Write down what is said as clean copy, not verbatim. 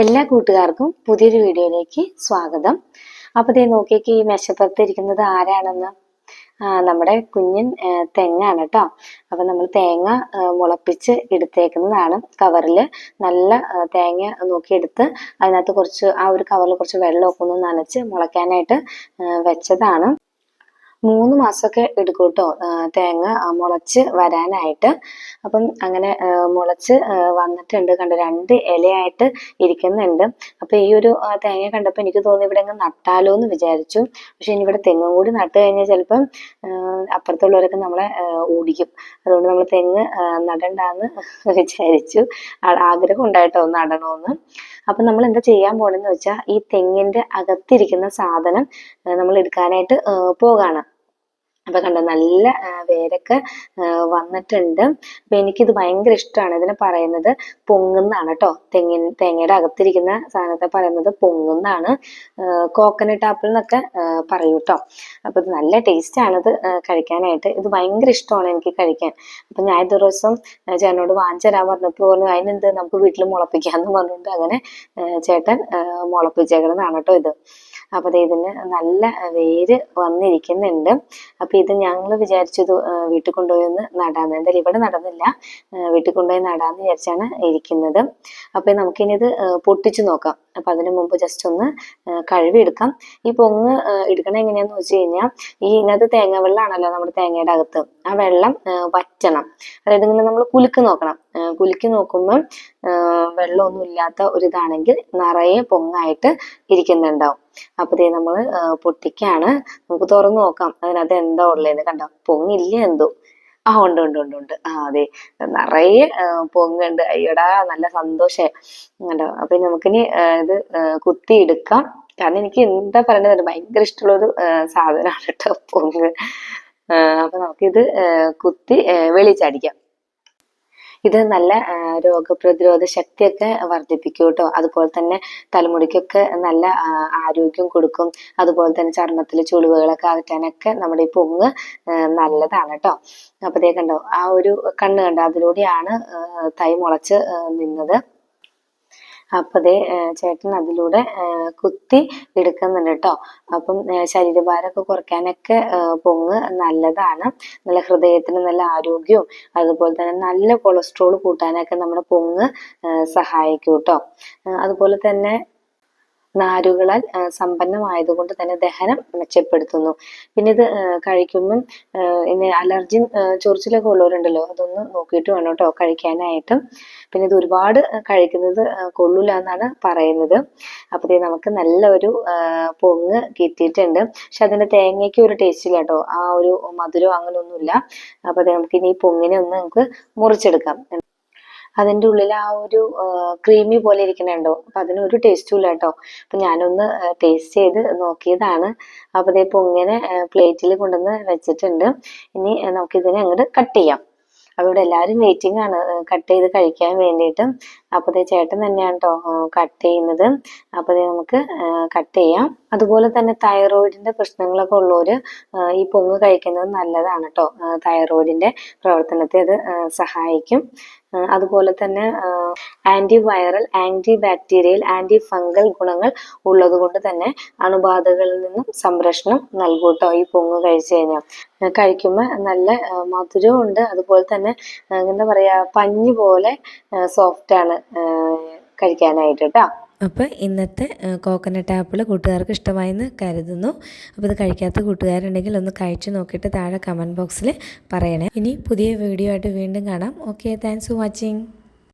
എല്ലാ കൂട്ടുകാർക്കും പുതിയൊരു വീഡിയോയിലേക്ക് സ്വാഗതം. അപ്പോൾ ദേ നോക്കിയേക്ക് ഈ മേശപ്പുറത്ത് ഇരിക്കുന്നത് ആരാണെന്ന്. നമ്മുടെ കുഞ്ഞൻ തെങ്ങാണ് കേട്ടോ. അപ്പം നമ്മൾ തേങ്ങ മുളപ്പിച്ച് എടുത്തേക്കുന്നതാണ്. കവറിൽ നല്ല തേങ്ങ നോക്കിയെടുത്ത് അതിനകത്ത് കുറച്ച് ആ ഒരു കവറിൽ കുറച്ച് വെള്ളമൊക്കെ ഒന്ന് നനച്ച് മുളയ്ക്കാനായിട്ട് വെച്ചതാണ്. 3 മാസമൊക്കെ എടുക്കും കേട്ടോ തേങ്ങ മുളച്ച് വരാനായിട്ട്. അപ്പം അങ്ങനെ മുളച്ച് വന്നിട്ടുണ്ട്. കണ്ടോ, 2 ഇലയായിട്ട് ഇരിക്കുന്നുണ്ട്. അപ്പം ഈ ഒരു തേങ്ങ കണ്ടപ്പോൾ എനിക്ക് തോന്നി ഇവിടെ അങ്ങ് നട്ടാലോ എന്ന് വിചാരിച്ചു. പക്ഷെ ഇനി ഇവിടെ തെങ്ങും കൂടി നട്ട് കഴിഞ്ഞാൽ ചിലപ്പം അപ്പുറത്തുള്ളവരൊക്കെ നമ്മളെ ഓടിക്കും. അതുകൊണ്ട് നമ്മൾ തെങ്ങ് നടണ്ടാന്ന് വിചാരിച്ചു. ആഗ്രഹം ഉണ്ടായിട്ടോ നടണമെന്ന്. അപ്പം നമ്മൾ എന്താ ചെയ്യാൻ പോണെന്ന് വെച്ചാൽ ഈ തെങ്ങിന്റെ അകത്തിരിക്കുന്ന സാധനം നമ്മൾ എടുക്കാനായിട്ട് പോകാണ്. അപ്പൊ കണ്ടോ, നല്ല വേരൊക്കെ വന്നിട്ടുണ്ട്. അപ്പൊ എനിക്കിത് ഭയങ്കര ഇഷ്ടമാണ്. ഇതിനെ പറയുന്നത് പൊങ്ങുന്നാണ് കേട്ടോ. തേങ്ങയുടെ അകത്തിരിക്കുന്ന സാധനത്തെ പറയുന്നത് പൊങ്ങുന്നാണ്. കോക്കനട്ട് ആപ്പിൾ എന്നൊക്കെ പറയൂ കേട്ടോ. അപ്പൊ ഇത് നല്ല ടേസ്റ്റ് ആണിത് കഴിക്കാനായിട്ട്. ഇത് ഭയങ്കര ഇഷ്ടമാണ് എനിക്ക് കഴിക്കാൻ. അപ്പൊ ഞാൻ ഒരു ദിവസം ചേട്ടനോട് വാങ്ങിച്ചു തരാൻ പറഞ്ഞപ്പോൾ പറഞ്ഞു അതിനെന്ത്, നമുക്ക് വീട്ടിൽ മുളപ്പിക്കാന്ന് പറഞ്ഞിട്ട് അങ്ങനെ ചേട്ടൻ മുളപ്പിച്ചേക്കുന്നതാണ് കേട്ടോ ഇത്. അപ്പൊ ഇതിന് നല്ല വേര് വന്നിരിക്കുന്നുണ്ട്. അപ്പൊ ഇത് ഞങ്ങൾ വിചാരിച്ചത് വീട്ടിൽ കൊണ്ടുപോയി ഒന്ന് നടാന്ന്. എന്തായാലും ഇവിടെ നടന്നില്ല, വീട്ടിൽ കൊണ്ടുപോയി നടാന്ന് വിചാരിച്ചാണ് ഇരിക്കുന്നത്. അപ്പൊ നമുക്കിനി ഇത് പൊട്ടിച്ചു നോക്കാം. അപ്പൊ അതിനു മുമ്പ് ജസ്റ്റ് ഒന്ന് കഴുകിയെടുക്കാം. ഈ പൊങ്ങ് എടുക്കണ എങ്ങനെയാന്ന് വെച്ച് കഴിഞ്ഞാൽ ഇതിനകത്ത് തേങ്ങ വെള്ളമാണല്ലോ നമ്മുടെ തേങ്ങയുടെ അകത്ത്. ആ വെള്ളം വറ്റണം. അതായത് ഇങ്ങനെ നമ്മൾ കുലുക്കി നോക്കണം. കുലുക്കി നോക്കുമ്പോൾ വെള്ളമൊന്നും ഇല്ലാത്ത ഒരിതാണെങ്കിൽ നിറയെ പൊങ്ങായിട്ട് ഇരിക്കുന്നുണ്ടാവും. അപ്പൊ ഇതേ നമ്മള് പൊട്ടിക്കാണ്. നമുക്ക് തുറന്നു നോക്കാം അതിനകത്ത് എന്താ ഉള്ളതെന്ന്. കണ്ടോ, പൊങ്ങില്ല എന്തോ. ഉണ്ട് ഉണ്ട് ഉണ്ട് ഉണ്ട്. അതെ, നിറയെ പൊങ്ങുണ്ട്. അയ്യടാ, നല്ല സന്തോഷായി. കണ്ടോ. അപ്പൊ നമുക്കിനി ഇത് കുത്തി എടുക്കാം. കാരണം എനിക്ക് എന്താ പറയണത്, ഭയങ്കര ഇഷ്ടമുള്ളൊരു സാധനമാണ് കേട്ടോ പൊങ്ങ്. അപ്പൊ നമുക്കിത് കുത്തി വെളിച്ചടിക്കാം. ഇത് നല്ല രോഗപ്രതിരോധ ശക്തിയൊക്കെ വർദ്ധിപ്പിക്കും കേട്ടോ. അതുപോലെ തന്നെ തലമുടിക്കൊക്കെ നല്ല ആരോഗ്യം കൊടുക്കും. അതുപോലെ തന്നെ ചർമ്മത്തിലെ ചുളിവുകളൊക്കെ അകറ്റാനൊക്കെ നമ്മുടെ ഈ പൊങ്ങ് നല്ലതാണ് കേട്ടോ. അപ്പൊ ദേ കണ്ടോ, ആ ഒരു കണ്ണ് കണ്ടോ, അതിലൂടെയാണ് തൈ മുളച്ച് നിന്നത്. അപ്പൊ ദേ ചേട്ടൻ അതിലൂടെ കുത്തി എടുക്കുന്നുണ്ട് കേട്ടോ. അപ്പം ശരീരഭാരമൊക്കെ കുറയ്ക്കാനൊക്കെ പൊങ്ങ് നല്ലതാണ്. നല്ല ഹൃദയത്തിന് നല്ല ആരോഗ്യവും അതുപോലെ തന്നെ നല്ല കൊളസ്ട്രോൾ കൂട്ടാനൊക്കെ നമ്മുടെ പൊങ്ങ് സഹായിക്കും കേട്ടോ. അതുപോലെ തന്നെ നാരുകളാൽ സമ്പന്നമായതുകൊണ്ട് തന്നെ ദഹനം മെച്ചപ്പെടുത്തുന്നു. പിന്നെ ഇത് കഴിക്കുമ്പം ഇനി അലർജി ചൊറിച്ചിലൊക്കെ ഉള്ളവരുണ്ടല്ലോ, അതൊന്ന് നോക്കിയിട്ട് വേണം കേട്ടോ കഴിക്കാനായിട്ട്. പിന്നെ ഇത് ഒരുപാട് കഴിക്കുന്നത് കൊള്ളൂല എന്നാണ് പറയുന്നത്. അപ്പൊ നമുക്ക് നല്ല ഒരു പൊങ്ങ് കിട്ടിയിട്ടുണ്ട്. പക്ഷെ അതിന്റെ തേങ്ങയ്ക്ക് ഒരു ടേസ്റ്റ് ഇല്ല കേട്ടോ. ആ ഒരു മധുരം അങ്ങനെ ഒന്നുമില്ല. അപ്പൊ നമുക്ക് ഇനി ഈ പൊങ്ങിനെ ഒന്ന് നമുക്ക് മുറിച്ചെടുക്കാം. അതിൻ്റെ ഉള്ളിൽ ആ ഒരു ക്രീമി പോലെ ഇരിക്കണുണ്ടോ, അപ്പൊ അതിനൊരു ടേസ്റ്റും ഇല്ല കേട്ടോ. അപ്പൊ ഞാനൊന്ന് ടേസ്റ്റ് ചെയ്ത് നോക്കിയതാണ്. അപ്പൊ ഇതേ പൊങ്ങിനെ പ്ലേറ്റിൽ കൊണ്ടുവന്ന് വെച്ചിട്ടുണ്ട്. ഇനി നമുക്കിതിനെ അങ്ങോട്ട് കട്ട് ചെയ്യാം. അപ്പൊ ഇവിടെ എല്ലാവരും വെയിറ്റിംഗ് ആണ് കട്ട് ചെയ്ത് കഴിക്കാൻ വേണ്ടിയിട്ട്. അപ്പൊ ചേട്ടൻ തന്നെയാണ് കേട്ടോ കട്ട് ചെയ്യുന്നത്. അപ്പൊ നമുക്ക് കട്ട് ചെയ്യാം. അതുപോലെ തന്നെ തൈറോയിഡിന്റെ പ്രശ്നങ്ങളൊക്കെ ഉള്ളവര് ഈ പൊങ്ങ് കഴിക്കുന്നത് നല്ലതാണ് കേട്ടോ. തൈറോയിഡിന്റെ പ്രവർത്തനത്തെ അത് സഹായിക്കും. അതുപോലെ തന്നെ anti viral, anti bacterial, anti fungal ഗുണങ്ങൾ ഉള്ളത് കൊണ്ട് തന്നെ അണുബാധകളിൽ നിന്നും സംരക്ഷണം നൽകും കേട്ടോ ഈ പൊങ്ങ് കഴിച്ചു കഴിഞ്ഞാൽ. കഴിക്കുമ്പോൾ നല്ല മധുരവും ഉണ്ട്. അതുപോലെ തന്നെ എന്താ പറയാ, പഞ്ഞി പോലെ സോഫ്റ്റ് ആണ് കഴിക്കാനായിട്ട് കേട്ടോ. അപ്പോൾ ഇന്നത്തെ കോക്കനട്ട് ആപ്പിൾ കൂട്ടുകാർക്ക് ഇഷ്ടമായെന്ന് കരുതുന്നു. അപ്പോൾ ഇത് കഴിക്കാത്ത കൂട്ടുകാരുണ്ടെങ്കിൽ ഒന്ന് കഴിച്ചു നോക്കിയിട്ട് താഴെ കമൻറ്റ് ബോക്സിൽ പറയണേ. ഇനി പുതിയ വീഡിയോ ആയിട്ട് വീണ്ടും കാണാം. Okay, thanks for watching.